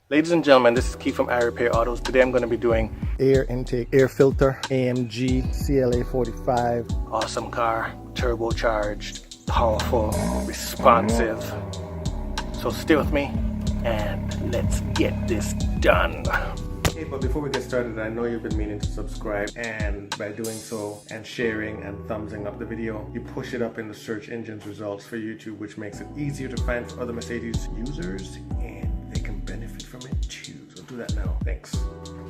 Ladies and gentlemen, this is Keith from iRepair Autos. Today I'm going to be doing air intake, air filter, AMG CLA 45. Awesome car, turbocharged, powerful, responsive. So stay with me and let's get this done. Okay, but before we get started, I know you've been meaning to subscribe, and by doing so and sharing and thumbsing up the video, you push it up in the search engine's results for YouTube, which makes it easier to find for other Mercedes users, and they can benefit from it too. So do that now. Thanks.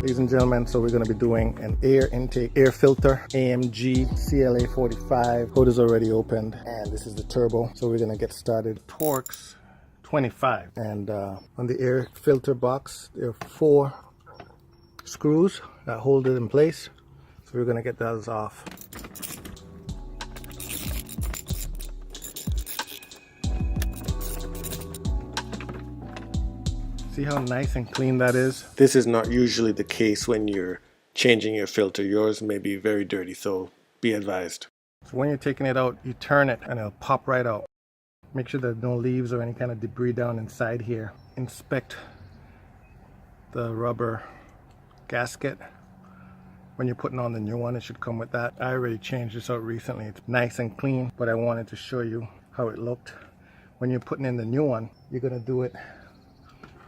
Ladies and gentlemen, so we're going to be doing an air intake, air filter, AMG CLA 45. Hood is already opened, and this is the turbo. So we're going to get started. Torx 25, and on the air filter box, there are 4 screws that hold it in place, so we're going to get those off. See how nice and clean that is? This is not usually the case when you're changing your filter. Yours may be very dirty, so be advised. So when you're taking it out, you turn it and it'll pop right out. Make sure there's no leaves or any kind of debris down inside here. Inspect the rubber gasket. When you're putting on the new one, it should come with that. I already changed this out recently. It's nice and clean, but I wanted to show you how it looked. When you're putting in the new one, you're gonna do it,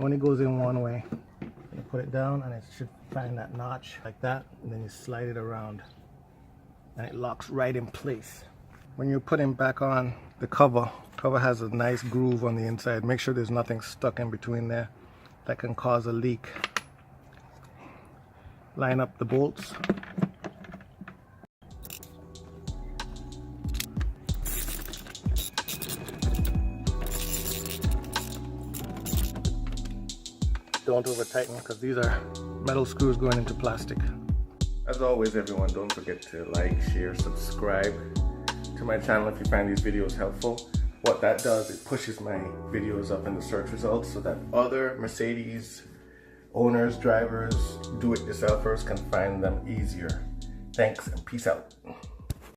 only goes in one way. You put it down and it should find that notch like that, and then you slide it around and it locks right in place. When you're putting back on the cover has a nice groove on the inside. Make sure there's nothing stuck in between there that can cause a leak. Line up the bolts. Don't over tighten, because these are metal screws going into plastic. As always, everyone, don't forget to like, share, subscribe to my channel if you find these videos helpful. What that does, it pushes my videos up in the search results so that other Mercedes owners, drivers, do-it-yourselfers can find them easier. Thanks and peace out.